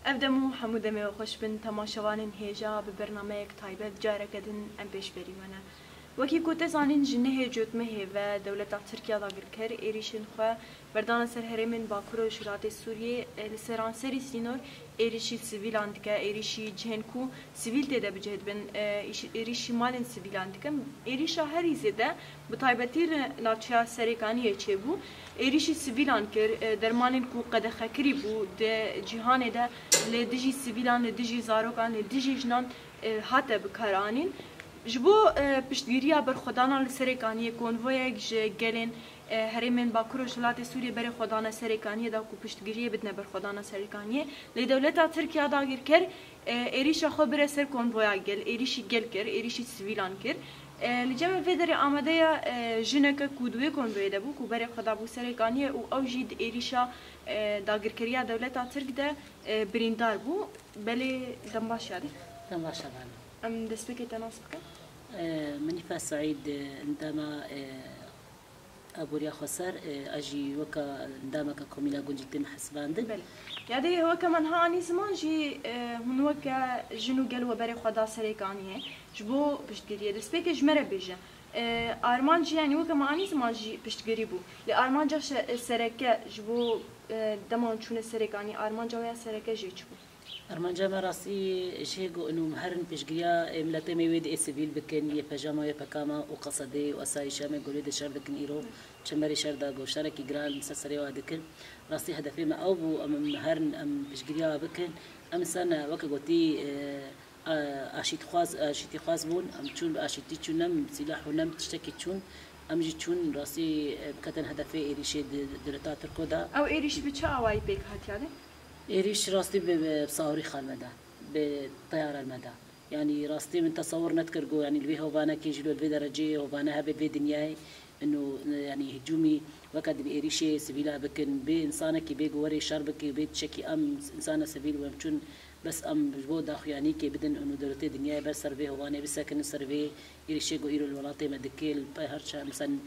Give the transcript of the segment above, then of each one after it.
افدمو حمودمي وخوش بن تماشوان هيجا ببرنامج تايبت جاركدن ام بيش بريوانا وكي كنت زانين جنه جوت مهيفا دولة تركيا دا گركر ايريشن خو بردان سر هرمن باكور و شرات سوريا لسران سري سينور ايريشي سيفيلان دكا ايريشي جهنكو سيفيل تدا بجهد بن ايريشي مالن سيفيلان دكا ايريشا هري زده بتايبتير ناتشا سريكانيه چبو ايريشي سيفيلان كر درمانن كو قد خكري بو د جهان دا لدجي سيفيلان لدجي زاروكان لدجي جنان هاته بكارانين جبو پشتگیریا بر خدانا سرکانی کنوی گلین هرمن باکور و شلات سوریه بر خدانا سرکانی دا کو پشتگیری بدن بر خدانا سرکانی لی دولت ترکیه دا گیر کر ایریش خو بر سر کنوی گل ایریشی گل کر ایریشی سویلان کر لجمع فدر آمده یا جنک کودوی کنوی دا بو کو بر خدا بو سرکانی او اوجید ایریشا دا گیر کریا دولت ترک دا بریندار بو بله دنباش یادی دنباش یادی ام دسبك تناسبك مني سعيد عندما أبو ريا خسر أجي وكا عندما ككوميلا قنجتين حسباند بله يعني هو كمان هاني زمان جي هون وكا جنو قالوا بري خدا سريكانيه جبو بشتقريه دسبك جمرة بيجا أرمان جي يعني وكا ما أني زمان جي بشتقريبو لأرمان جاش سركة جبو دمان شون سريكاني أرمان جاويا سركة جي جبو أرمان جامع راسي شيء إنه مهرن بيشجيا ملتي ميود السبيل بكن يفجما يفكاما وقصدي وأساي شامي قولي شر بكن إيرو شمري شر دا قوشارة كي جرال مسسري وادكن راسي هدفي ما أو أم مهرن أم بيشجيا بكن أم سنة وقت قلتي أشيت خاص بون أم تشون أشيتي تشونم سلاح ونم تشتكي تشون أم جي تشون راسي كتن هدفي إيريش دلتا تركودا أو إيريش بتشاوي بيك هاتيالي إيريش راستي بصواريخ المدى بطيارة المدى يعني راستي من تصور نذكر جو يعني اللي هو بانا كيجلو الفي درجة وبانا هبي في دنياي إنه يعني هجومي وقد بإيريشة سبيلا بكن بإنسانة كي بيجوري شربك بيت شكي أم إنسانة سبيل ومشون بس أم بجبو داخل يعني كي بدن إنه دولتي دنياي بس سرفيه هو أنا بس ساكن سرفيه إيريشة جو إيرو الولاطة مدكيل بهرشة مثلا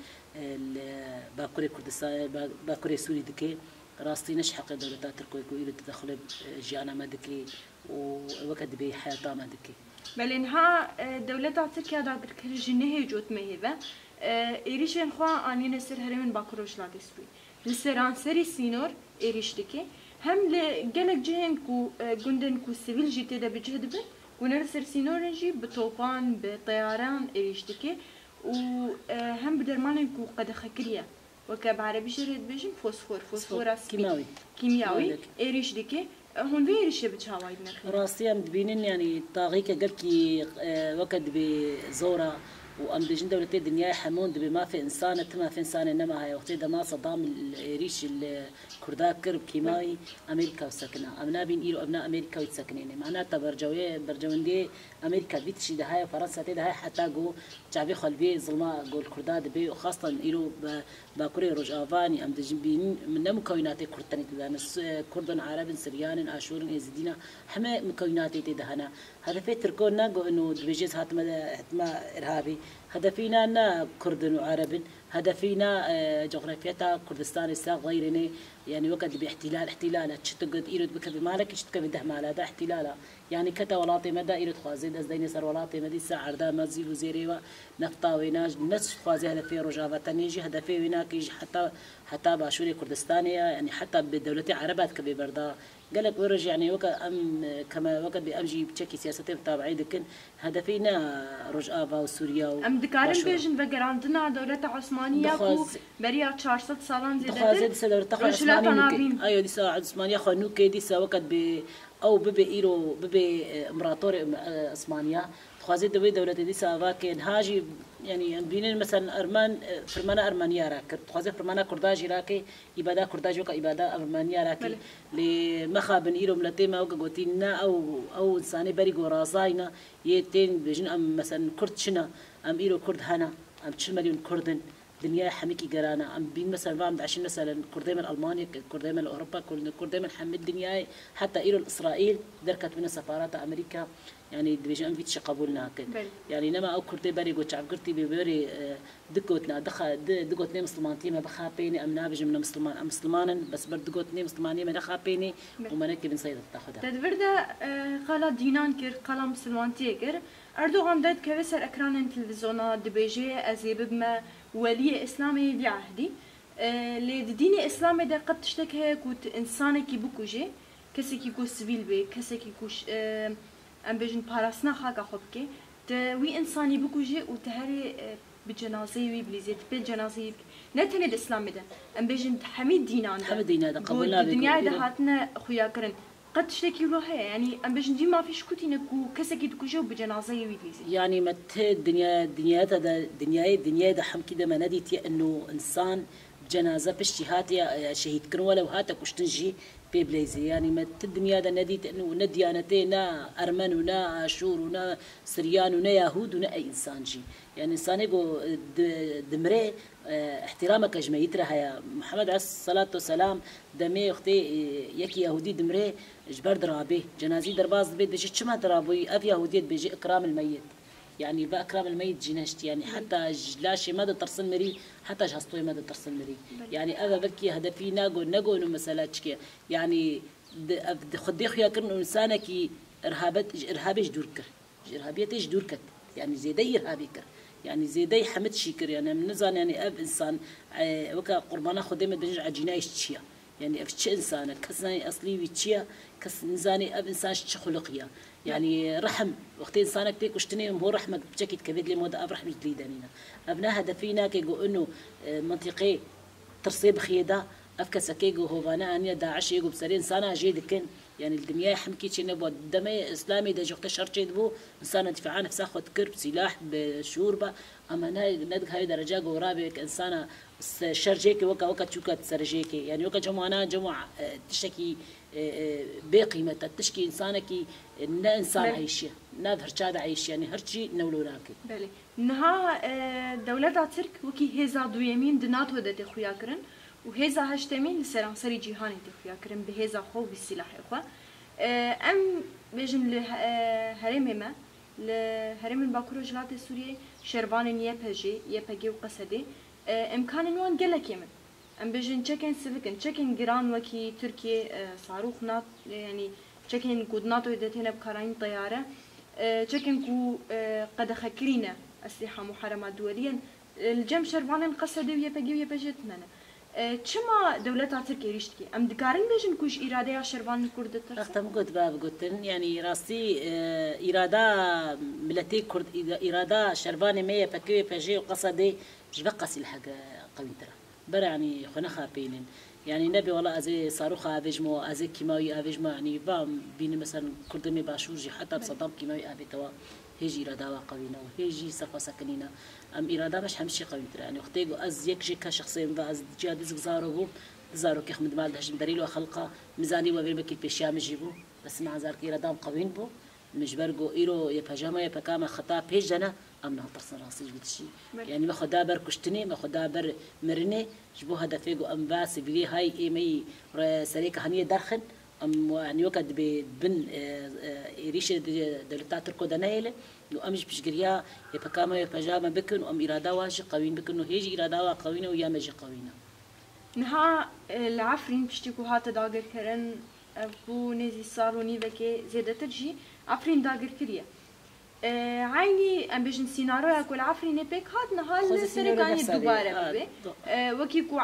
باكوري كردستان باكوري سوري دكي راستي نشحق دولتات تركوي كويلو تدخل جيانا مدكي ووقت بحياتها مدكي بلينها دولتات تركيا دا كل جنه جوت مهيبة إيريشن خوا أني نسر هرمن باكروش لا تسوي لسران سري سينور إيريش دكي هم لجلك جهن كو جندن كو سيفيل جيتي دا بجهد بن ونرسر سينور نجي بطوفان بطيران إيريش دكي وهم بدرمان كو قد خكريا وكبعربي شريد بيجن فوسفور كيميائي إيريش دكي هون في إيريش بتشاوي بنخي راسي أم دبينن يعني طاغيك قبكي وقت بزورة وأم دجن دولتي الدنيا حمون دبي ما في إنسانة ما في إنسان إنما هاي وقتي دما صدام الإيريش الكرداك كرب كيماوي أمريكا وسكنة أبناء بين إيرو أبناء أمريكا ويتسكنين معناتها برجوندي أمريكا بيتشي ده هاي فرنسا ده هاي حتى جو شعبي خلبي ظلمة جو الكرداد دبي وخاصة إيرو باكوري رجافاني أم دجن بين من مكونات كردتني ده كردن عرب سريان آشور إزدينا حما مكونات ده هنا هذا في تركونا جو إنه بيجيز هاتما إرهابي هدفينا أن كردن وعرب هدفينا جغرافيتها كردستان الساق غيرنا يعني وقت احتلال تشتقد إيرد بك بمالك تشتقد بده مال هذا احتلالا يعني كتا ولاتي مدى إيرد خوازين أزدين سر ولاتي مدى ساعة دا مزيل وزيريوا نفطا ويناج نفس خوازي هدفي رجافة تنيجي هدفي ويناك يجي حتى باشوري كردستانية يعني حتى بدولتي عربات كبي بردا قالك ورج يعني كما وقت بأمجي بتشكي سياستين تابعي دكن هدفينا رجافة وسوريا أم دكارن بيجن بقراندنا دولة عثمانية كو بريا 400 سالان زيادة دولة عثمانية أيوة دي ساعة عثمانية خانوك دي ساعة وقت أو ببي إيرو ببي إمبراطور عثمانية خوازي دولة دي ساعة واكن هاجي يعني بينين مثلا أرمان فرمانا أرمانيا راك خوازي فرمانا كرداجي راكي إبادة كرداجي وكا إبادة أرمانيا راكي لمخابن إيرو ملتيما وكا قوتينا أو إنساني بري قرازاينا يتين بيجن أم مثلا كرد شنا أم إيرو كرد هنا أم 2 مليون كردن دنيا حميكي جرانا أم بين مثلا بعد 20 مثلا كردي من ألمانيا كردي من أوروبا كردي من حمد دنيا حتى إيرو إسرائيل دركت من سفارات أمريكا يعني دبيج ام فيتش قبولنا كن يعني نما او كرتي بري قو شعب كرتي ببري دقوتنا دقوتني مسلمانتي ما بخابيني ام نابج من مسلمان ام مسلمانا بس بر دقوتني مسلماني ما خابيني وما نكي بن سيد تاخذها تدبردا قال دينان كر قال مسلمانتي كر اردوغان داد كوسر اكران التلفزيونات دبيجي ازيب ما ولي اسلامي بعهدي لي ديني اسلامي دا قد تشتكي كوت انساني كي بكوجي كسي كي كو سيفيل بي كسي كي كوش ام بيجن باراسنا خاكا خوبكي وي انساني بكوجي وتهري بجنازي وي بليزيت بالجنازي نتني الاسلام ده ام بيجن حميد دينان حميد دينان ده قبلنا الدنيا ده هاتنا خويا كرن قد تشتكي له يعني ام بيجن دي ما فيش كوتينك كسكي دكوجو بجنازي وي بليزيت يعني مت الدنيا ده حم كده ما نديتي انه انسان جنازه باشتهاتي شهيد كن ولو هاتك وشتنجي بيبليزي يعني ما الدنيا ده نديت انه نديانتين نا ارمن ونا اشور ونا سريان ونا يهود ونا اي انسان جي يعني انسان يقو دمري احترامك جميترها يا محمد عليه الصلاه والسلام دمي اختي يكي يهودي دمري جبر درابي جنازي درباز بيت بيجي شما درابي اف يهوديه بيجي اكرام الميت يعني بأكرام الميت جنشت يعني حتى لاشي ماذا ترسل مري حتى جهستوي ماذا ترسل مري يعني أذا بكي هدفي ناقو إنه مسألة يعني خدي خيا كرنو إنسانك إرهابيش دوركر إرهابيتش دوركت يعني زيدي إرهابيكر يعني زيدي حمد شيكر يعني من نزان يعني أب إنسان وكا قربانا خدي مدرج عجينايش تشيا يعني أفتش إنسانة كسناني أصلي ويتشيا كس نزاني أب إنسان شخلقيا يعني رحم وقت إنسانك تيك وشتني هو رحمك بشكل كبير لمود أب رحمة ليدانينا أبنا هدفينا كيقو إنه منطقي ترصيب خيدا أفكس كيقو هو فانا أني داعش يقو بسرين إنسانا جيد كن يعني الدنيا حمكي شيء نبوا دمي إسلامي دا جوقت شرط دبو إنسان دفاع نفسه خد كرب سلاح بشوربة أما ندق هاي درجة قرابك إنسان شرجيك وكا تشوكا سرجيكي يعني وكا جمعنا جمع تشتكي بقيمة تشكي إنسانك نا إنسان عايشة نا هرشاد عايش يعني هرشي نولوناكي بله نها دولة ترك وكي هزا دويمين دنات ودت خويا كرن وهزا هشتمين لسرانسري جهاني تخويا كرن بهزا خو بالسلاح إخوة أم بيجن لهرم ما لهرم الباكورو جلات سوريا شربان يبهجي وقصدي إمكان إنه نقلك يمن أم بيجن تشكن سلكن تشكن جيران وكي تركيا صاروخ نات يعني تشكن كودناتو يدتنا بكراين طيارة تشكن كو قد خكرينا أسلحة محرمة دوليا الجم شربان قصدي ويبهجي تمنى چما دولة تركيا ريشتكي أم دكارن بيجن كوش إرادة شربان كرد ترسل أختم قلت باب قلتن يعني راستي إرادة ملتي كرد إرادة شربان مية بكوي بجي وقصدي مش بقصي الحق قوي ترى برا يعني خنا خابينين يعني نبي والله أزي صاروخ أفيجمو أزي كيماوي أفيجمو يعني بام بين مثلا كردمي باشورجي حتى بصدام كيماوي أبي توا هيجي إرادة قوينا وهيجي صفا سكنينا أم إرادة مش همشي قوي ترى يعني وقتيجو أز يكجي كشخصين بأز جاد زارو زارو كيخمد مال دهجم دليل وخلقه ميزاني وبين بكي بيشيا مجيبو بس مع ذلك إرادة قوين بو مش برجو إيرو يبهجما يبكام خطأ بيجنا أم نه ترسل راسي جبتشي يعني ما خدا بر كشتني ما خدا بر مرني جبو هدفيجو أم باس بيجي هاي إيمي سريك هنية درخن أم يعني وقت بن إيريش دلتا تركو دنايله لو أمش بشجريا يبكاما يبجاما بكن وأم إرادة واش قوين بكن وهيجي إرادة قوينة ويا مجي قوينة. نها العفرين بشتكو هات داغر كرن أبو نزي صاروني بكي زيادة تجي عفرين داغر كريه. عيني أم بيجن سيناريو كل عفرين بيك هاد نهال سرقاني دوباره ببي وكيكو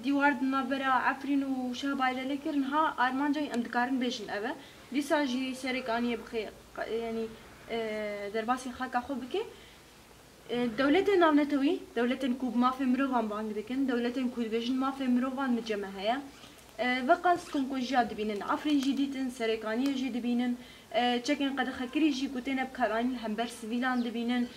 ديوارد برا عفرين وشابايله لكن ها أرمان جاي أم دكارن بيجن أبا ديساجي سرقاني بخي يعني درباسي خاكا خو بكي دولة نامنتوي دولة كوب ما في مروان بانك دكن دولة كود بيجن ما في مروان متجمعها وقاصكم كو جاد بينن عفرين جديدن سرقاني جديد بينن چکن قد خکری جی کوتن بکارانی همبر سویلان دبینن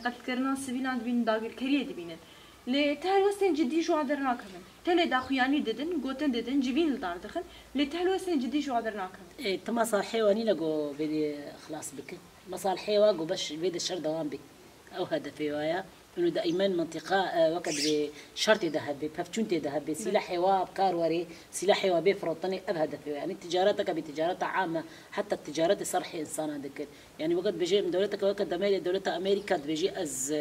قد کرنا سویلان دبین داغر کریه دبینن لی تهلوسن جدی شو عذر ناکمن تله داخویانی ددن گوتن ددن جبین الدار دخن لی تهلوسن جدی شو عذر ناکمن تما صار حيواني لقو بدي خلاص بك ما صار حيوان قو بش بيد الشر دوام بك او هدفي ويا انه دائما منطقه وقت بشرط ذهب بفتشون ذهب سلاح وابكار وري سلاح وبفرطني هدف يعني تجارتك بتجارة عامه حتى التجارات صرحي انسان هذاك يعني وقت بيجي من دولتك وقت دولة امريكا بيجي از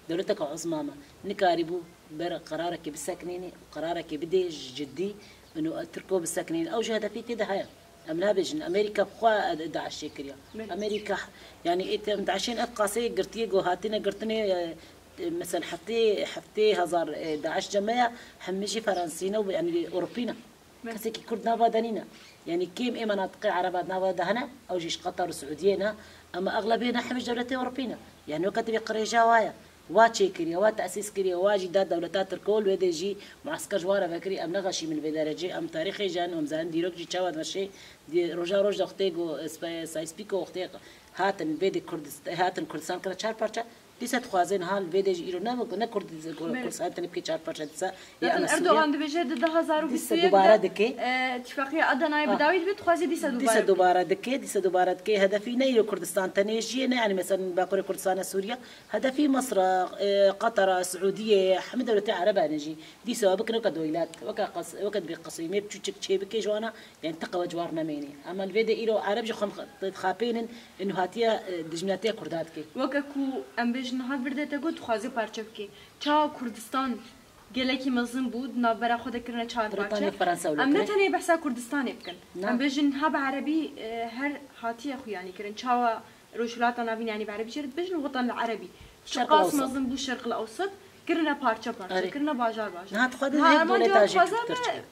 دولتك عظمى نكاربو بر قرارك بالساكنين قرارك بدي جدي انه تركوا بالساكنين او جهه في كده هيا امنا بيجن امريكا بخوا داعش كريا امريكا يعني انت متعشين افقاسي قرتي جو هاتنا قرتني مثلا حفتي هزار داعش جماعه حمشي فرنسينا يعني اوروبينا كسيكي كردنا بادنينا يعني كيم اي مناطق عرباتنا بادهنا او جيش قطر والسعوديين اما اغلبينا حمش دولتي اوروبينا يعني وقت بيقري جوايا واتشي كريا وتأسيس كريا واجدات دولتات الكل وده يجي معسكر جوارة فكري أم نغشي من بدرجة أم تاريخي جان أم زان ديروك جي تشاود مشي دي رجع أختيجو سايسبيكو أختيج هاتن بيد كردستان كنا شار بارشة دیسات خوازن حال ویدیج ایرو نه کردستان تنی بکی چهار پرچه دیسا یا اردوغان دبیجه ده 2021 دیسا دوباره دکی اتفاقیه ادنای بداوید بيت خوازي دیسا دوباره دکی هدفی نه ایرو کردستان تنیجیه نه يعني مثلا باقي كردستان سوريا هدفی مصر قطر السعوديه حمد دولتي عربه نجي دیسا بکنو کدویلات وقت بقصيمه بتشك شي بكي جوانا يعني تقوى جوارنا ميني اما الفيديو ايرو عرب جو خابين انه هاتيه دجمناتيه كردات كي وككو ام جنهاد برده تگو خوازی پارچه بکی چا کردستان گلکی مزن بود نابرا خود کرنا چهار پارچه ام نتنی بحثا کردستان بکن ام بجن هب عربی هر هاتیه خو يعني کرن چا روشلات نابین يعني بعربي شرط بجن الوطن العربي شقاس مزن بو الشرق الاوسط كرنا پارچه كرنا باجار نهات خود هيك دولتاجي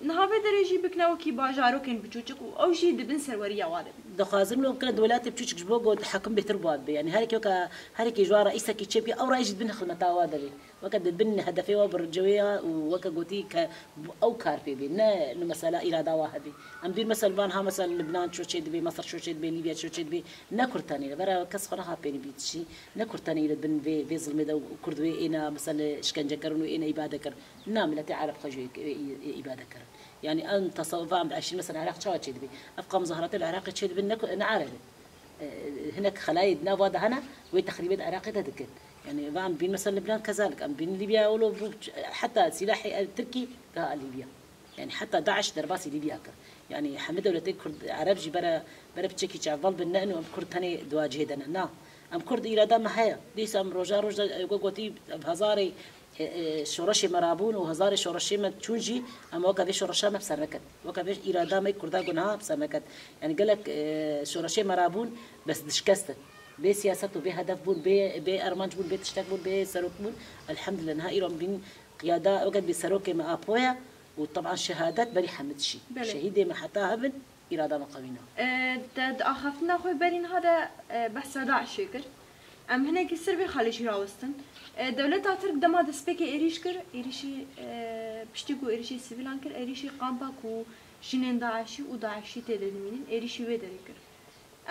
نها بدرجي بكنا وكي باجارو كان بچوچك او شي دبن سروريا واده دخازم لو كان دولات بچوچك جبوغو حكم بيتر بواد يعني هريك جوا رئيسة كي تشبي او رئيس بن خلمتا واده وقت بن هدفي وبرجويه ووقت قوتي او كاربي بي انه مساله اراده واحده ام بير مثلا بان ها مثلا لبنان شو تشد بي مصر شو تشد بي ليبيا شو تشد بي نكرتاني برا كسخرها بين بيتشي نكرتاني بن في ظلم ده كردوي انا مثلا اشكنجه كرنو انا عباده كر نعم لا تعرف خجوي عباده كر يعني انت صوفام 20 مثلا عراق شو تشد بي افقام مظاهرات العراق تشد بي انا عارف هناك خلايد نافذ هنا وتخريبات عراقي تذكر يعني فام بين مثلا لبنان كذلك ام بين ليبيا ولو حتى سلاحي التركي قال ليبيا يعني حتى داعش درباسي ليبيا يعني حمد دولتي كرد عرب جي برا بتشكي شافال بالنقن ام كرد ثاني دواجه دنا نا ام كرد اراده ما هي ليس ام روجا قوتي بهزاري شورشي مرابون وهزاري شورشي ما تشونجي اما وكا بيش شورشا ما بسركت وكا بيش اراده ما كردا قنها بسركت يعني قال لك شورشي مرابون بس دشكست بي سياسته بي هدف بون بي ارمانج بون بي تشتاك بون بي سروك بون الحمد لله نهائي رم بين قياده وقت بسروك ما ابويا وطبعا شهادات بري حمد شي شهيده ما حتى هبن اراده ما قوينا داد اخفتنا خوي برين هذا بحث داعش شكر ام هنا كسر بي خالي راوستن دولت اترك دما دسبيكي ايريش كر ايريشي بشتيكو ايريشي سيفيلان كر ايريشي قامباكو جنين داعشي وداعشي تدلمين ايريشي ويدركر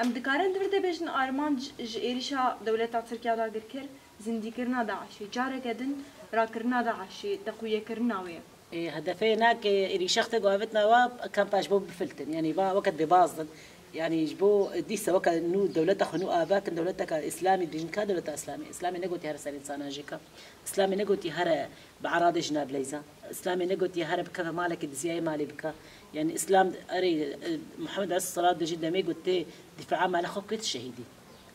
ام دکارن درده بجن آرمان ایریشا دولت ترکیه دا گرکر زندگی کرنا داعشی جاره کدن را کرنا داعشی تقویه کرنا ویا هدفي هناك إريشخت قافتنا وكان باجبو بفلتن يعني با وقت ببازن يعني يجبو ديسا وقت نو دولتك خنو آباك دولتك إسلامي بيجن كا دولة إسلامي نقولتي هر سر إنسان جيكا إسلامي نقولتي هر بعراض جناب ليزا إسلامي نقولتي هر بكذا مالك دزياي مالي بكا يعني إسلام أري محمد عليه الصلاة والسلام ما قلت دفاع ما لخوك الشهيدي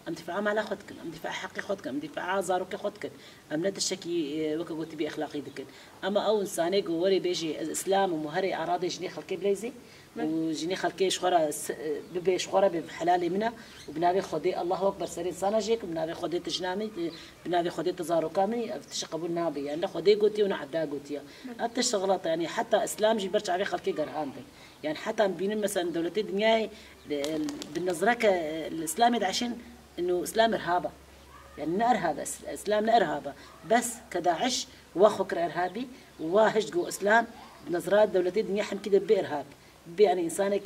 أم دفاع ما لخوتك أم دفاع حقي خوتك أم دفاع زاروك خوتك أم لا تشكي وك قلت بأخلاقي دكن أما أو إنساني قوري بيجي الإسلام ومهري أراضي جني خلقي بليزي وجني خلقي شخورة ببي شخورة بحلالي منها وبنابي خدي الله أكبر سرير صانجيك وبنابي خدي تجنامي بنابي خدي تزاروكامي تشقبوا النابي يعني خدي قلتي ونعدا قلتي أبتشتغلط يعني حتى إسلام جي برجع عليه خلقي قرآن يعني حتى بين مثلا دولتي دنياي بالنظرة الإسلامي عشان إنه إسلام إرهابة يعني نأرهاب إسلام نأرهابة بس كداعش وخكر إرهابي وواهج جو إسلام بنظرات دولتي دنيا حم كده بإرهاب يعني إنسانك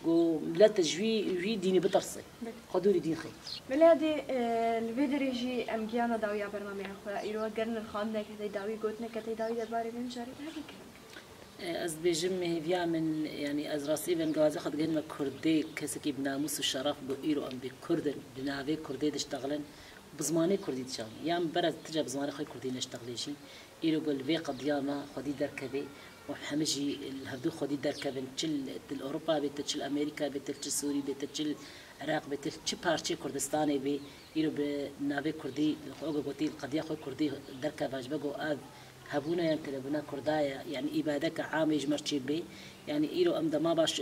جو لا تجوي ديني بطرسي خدولي دين خي بلادي الفيديو يجي أمجيانا داوية برنامج أخوة إيرو قرن الخامنة كتي داوي قوتنا كتي داوي درباري بمجاري هكي كلام از بيجم هيفيا من يعني از راسي بن جواز اخذ قلنا كردي كسكي بناموس الشرف بو ايرو ام بكردن بنافي كردي دشتغلن بزمانه كردي تشاغ يعني برا تجا بزمانه خوي كردي نشتغليشي إيرو قل في قضية ما خدي دركبي وحمجي الهردو خدي دركبن تشل الأوروبا بتشل أمريكا بتشل سوري بتشل العراق بتشل بارشي كردستاني بي إيرو بنابي كردي خوجا قتي القضية خوي كردي دركباش بقو آب هبونا يعني تلبنا كردايا يعني إبادك عام يجمرشي بي يعني إيرو أمدا ما باش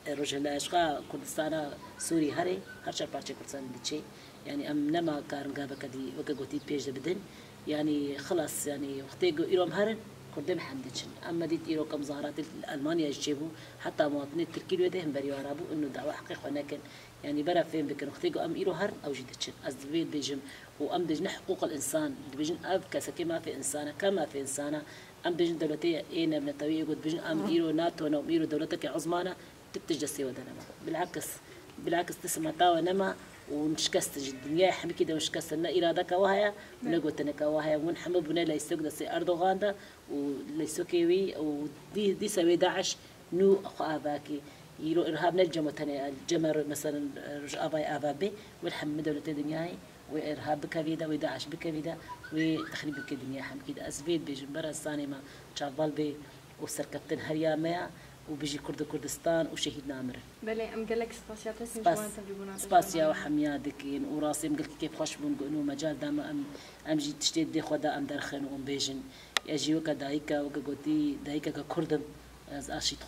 روج الأشقاء كردستان سوري هري هرشة بارشي كردستان بتشي يعني أم نما كارنجا بكدي وكا قتي بيج بدن يعني خلاص يعني وقتي إيرو مهرن كردم حمدتشن أما ديت إيرو كمظاهرات ألمانيا يجيبوا حتى مواطنين التركي لودهم بريوارابو إنه دعوة حقيقة ولكن يعني برا فين بكن وقتي أم إيرو هر أو جدتشن أزدبيت بيجم وأم دجنا حقوق الإنسان بيجن أب كسكي ما في إنسانة كما في إنسانة أم بيجن دولتي إينا من التوي يقول بيجن أم إيرو ناتو نو إيرو دولتك عظمانة تتجسي ودنا بالعكس تسمع تاوى نما ونشكست الدنيا حمي كده ونشكست لنا إرادك وهاي ونقولتنك وهاي ونحمل بنا ليسوق دسي أردوغان ده وليسوكيوي ودي سوي داعش نو أخو أباكي يرو إرهاب نجمو تاني الجمر مثلا رج أبابي والحمد دولة الدنيا وإرهاب بكبيدة وداعش بكبيدة وتخريب الدنيا حمي كده أزبيت بيجنبرا الثاني ما شغال بي وسركبتن هريا ما وبيجي كردستان وشهيد نامر. بلي أم قالك سباسيا وحميا دكين وراسي قلت كيف خوش بنقولوا مجال دام أم جيت تشتيت دي خدا أم درخن وأم بيجن يجي وكا دايكا وكا قدي دايكا ككردم از أشيت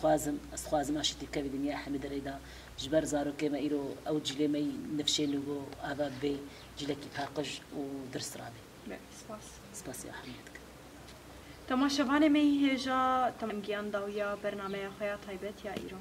خوازم أشيت كبي دنيا حمد ريدا جبر زارو كما إيرو أو جلي مي نفشين لغو أباب بي جلكي باقج ودرس رابي. سباسيا حميدك. تماشاوانه می هجا تمام گیان داویا برنامه خیاط هایبت یا ایران